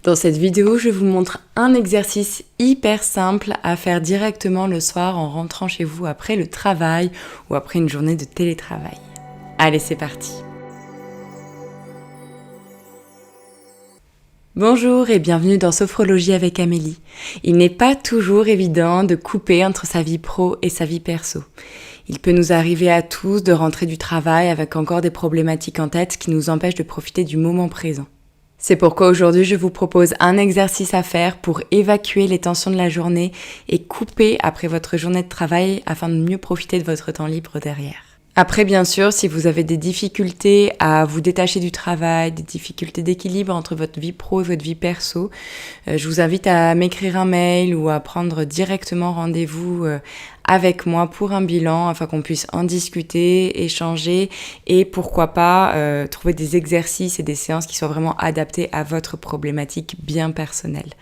Dans cette vidéo, je vous montre un exercice hyper simple à faire directement le soir en rentrant chez vous après le travail ou après une journée de télétravail. Allez, c'est parti! Bonjour et bienvenue dans Sophrologie avec Amélie. Il n'est pas toujours évident de couper entre sa vie pro et sa vie perso. Il peut nous arriver à tous de rentrer du travail avec encore des problématiques en tête qui nous empêchent de profiter du moment présent. C'est pourquoi aujourd'hui je vous propose un exercice à faire pour évacuer les tensions de la journée et couper après votre journée de travail afin de mieux profiter de votre temps libre derrière. Après, bien sûr, si vous avez des difficultés à vous détacher du travail, des difficultés d'équilibre entre votre vie pro et votre vie perso, je vous invite à m'écrire un mail ou à prendre directement rendez-vous avec moi pour un bilan afin qu'on puisse en discuter, échanger et pourquoi pas trouver des exercices et des séances qui soient vraiment adaptés à votre problématique bien personnelle.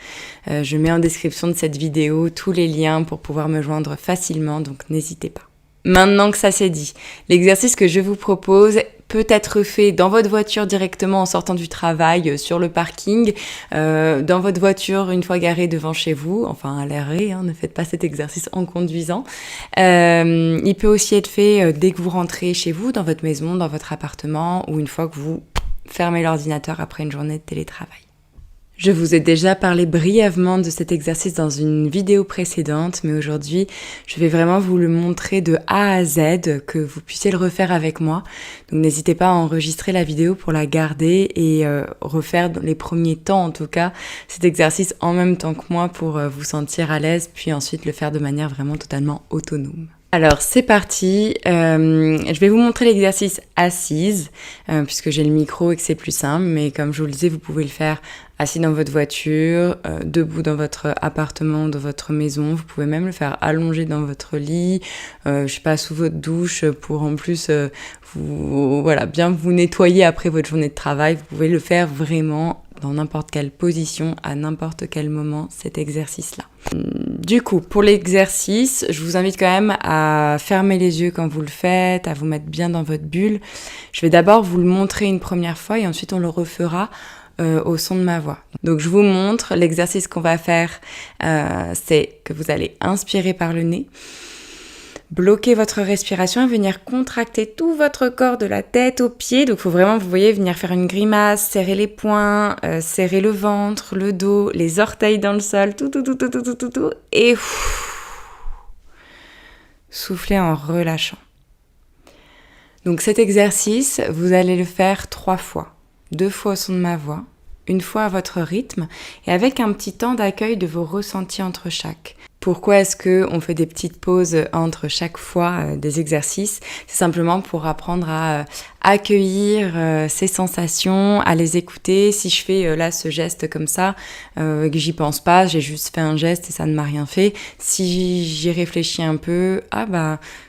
Je mets en description de cette vidéo tous les liens pour pouvoir me joindre facilement, donc n'hésitez pas. Maintenant que ça c'est dit, l'exercice que je vous propose peut être fait dans votre voiture directement en sortant du travail, sur le parking, dans votre voiture une fois garée devant chez vous, enfin à l'arrêt, ne faites pas cet exercice en conduisant. Il peut aussi être fait dès que vous rentrez chez vous, dans votre maison, dans votre appartement, ou une fois que vous fermez l'ordinateur après une journée de télétravail. Je vous ai déjà parlé brièvement de cet exercice dans une vidéo précédente, mais aujourd'hui, je vais vraiment vous le montrer de A à Z, que vous puissiez le refaire avec moi. Donc n'hésitez pas à enregistrer la vidéo pour la garder et refaire dans les premiers temps, en tout cas, cet exercice en même temps que moi pour vous sentir à l'aise, puis ensuite le faire de manière vraiment totalement autonome. Alors c'est parti, je vais vous montrer l'exercice assise, puisque j'ai le micro et que c'est plus simple, mais comme je vous le disais, vous pouvez le faire assis dans votre voiture, debout dans votre appartement, dans votre maison, vous pouvez même le faire allongé dans votre lit, je sais pas, sous votre douche, pour en plus bien vous nettoyer après votre journée de travail. Vous pouvez le faire vraiment dans n'importe quelle position, à n'importe quel moment, cet exercice-là. Du coup, pour l'exercice, je vous invite quand même à fermer les yeux quand vous le faites, à vous mettre bien dans votre bulle. Je vais d'abord vous le montrer une première fois et ensuite on le refera au son de ma voix. Donc je vous montre, l'exercice qu'on va faire, c'est que vous allez inspirer par le nez, bloquer votre respiration et venir contracter tout votre corps de la tête aux pieds. Donc il faut vraiment, vous voyez, venir faire une grimace, serrer les poings, serrer le ventre, le dos, les orteils dans le sol, tout, et souffler en relâchant. Donc cet exercice, vous allez le faire 3 fois. 2 fois au son de ma voix, 1 fois à votre rythme et avec un petit temps d'accueil de vos ressentis entre chaque. Pourquoi est-ce qu'on fait des petites pauses entre chaque fois des exercices ? C'est simplement pour apprendre à accueillir ces sensations, à les écouter. Si je fais là ce geste comme ça, que j'y pense pas, j'ai juste fait un geste et ça ne m'a rien fait. Si j'y réfléchis un peu,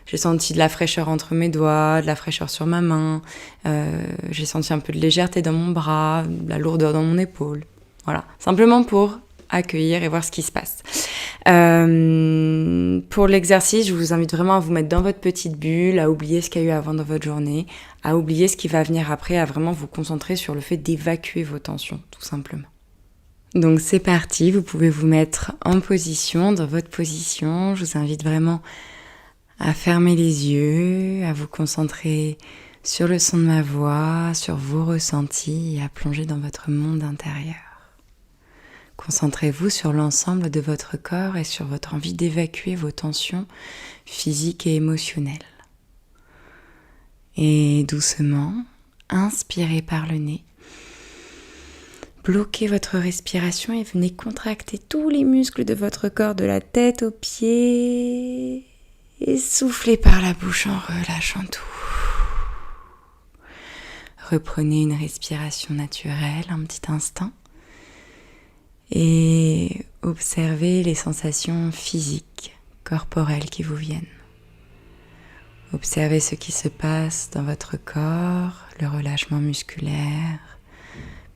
j'ai senti de la fraîcheur entre mes doigts, de la fraîcheur sur ma main, j'ai senti un peu de légèreté dans mon bras, de la lourdeur dans mon épaule. Voilà, simplement pour accueillir et voir ce qui se passe. Pour l'exercice, je vous invite vraiment à vous mettre dans votre petite bulle, à oublier ce qu'il y a eu avant dans votre journée, à oublier ce qui va venir après, à vraiment vous concentrer sur le fait d'évacuer vos tensions, tout simplement. Donc c'est parti, vous pouvez vous mettre en position, dans votre position. Je vous invite vraiment à fermer les yeux, à vous concentrer sur le son de ma voix, sur vos ressentis et à plonger dans votre monde intérieur. Concentrez-vous sur l'ensemble de votre corps et sur votre envie d'évacuer vos tensions physiques et émotionnelles. Et doucement, inspirez par le nez. Bloquez votre respiration et venez contracter tous les muscles de votre corps, de la tête aux pieds. Et soufflez par la bouche en relâchant tout. Reprenez une respiration naturelle, un petit instant. Et observez les sensations physiques, corporelles qui vous viennent. Observez ce qui se passe dans votre corps, le relâchement musculaire,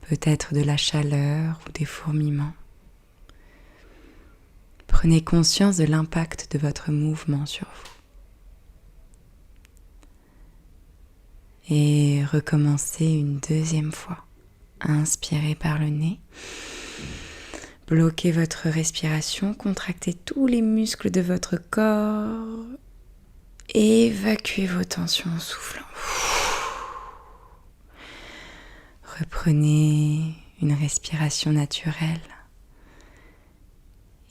peut-être de la chaleur ou des fourmillements. Prenez conscience de l'impact de votre mouvement sur vous. Et recommencez une 2e fois. Inspirez par le nez. Bloquez votre respiration, contractez tous les muscles de votre corps. Évacuez vos tensions en soufflant. Reprenez une respiration naturelle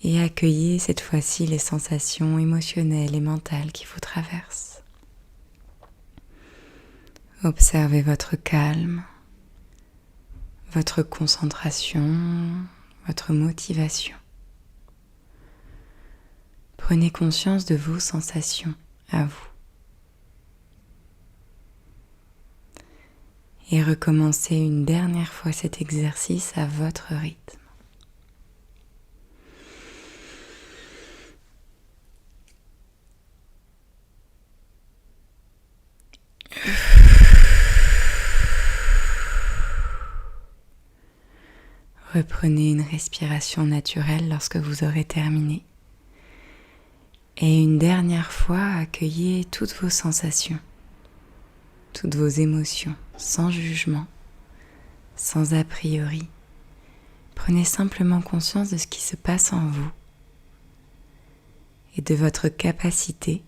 et accueillez cette fois-ci les sensations émotionnelles et mentales qui vous traversent. Observez votre calme, votre concentration, votre motivation. Prenez conscience de vos sensations à vous. Et recommencez une dernière fois cet exercice à votre rythme. Reprenez une respiration naturelle lorsque vous aurez terminé. Et une dernière fois, accueillez toutes vos sensations, toutes vos émotions, sans jugement, sans a priori. Prenez simplement conscience de ce qui se passe en vous et de votre capacité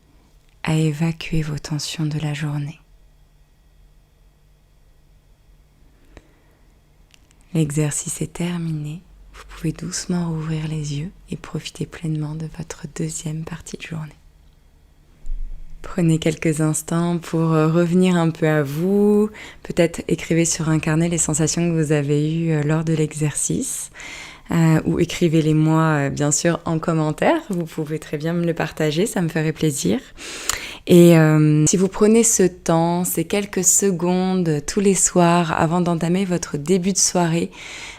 à évacuer vos tensions de la journée. L'exercice est terminé. Vous pouvez doucement rouvrir les yeux et profiter pleinement de votre deuxième partie de journée. Prenez quelques instants pour revenir un peu à vous. Peut-être écrivez sur un carnet les sensations que vous avez eues lors de l'exercice. Ou écrivez-les moi, bien sûr, en commentaire. Vous pouvez très bien me le partager, ça me ferait plaisir. Et si vous prenez ce temps, ces quelques secondes tous les soirs avant d'entamer votre début de soirée,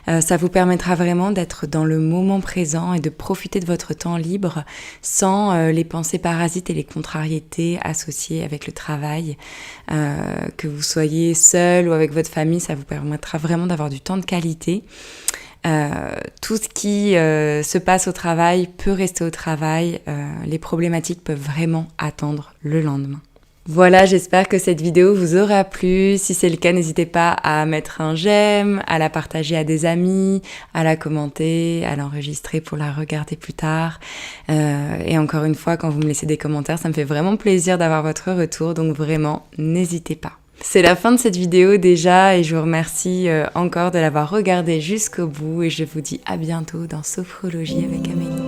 ça vous permettra vraiment d'être dans le moment présent et de profiter de votre temps libre sans les pensées parasites et les contrariétés associées avec le travail. Que vous soyez seul ou avec votre famille, ça vous permettra vraiment d'avoir du temps de qualité. Tout ce qui se passe au travail peut rester au travail. Les problématiques peuvent vraiment attendre le lendemain. Voilà, j'espère que cette vidéo vous aura plu. Si c'est le cas, n'hésitez pas à mettre un j'aime, à la partager à des amis, à la commenter, à l'enregistrer pour la regarder plus tard. Et encore une fois, quand vous me laissez des commentaires, ça me fait vraiment plaisir d'avoir votre retour. Donc vraiment, n'hésitez pas. C'est la fin de cette vidéo déjà et je vous remercie encore de l'avoir regardée jusqu'au bout et je vous dis à bientôt dans Sophrologie avec Amélie.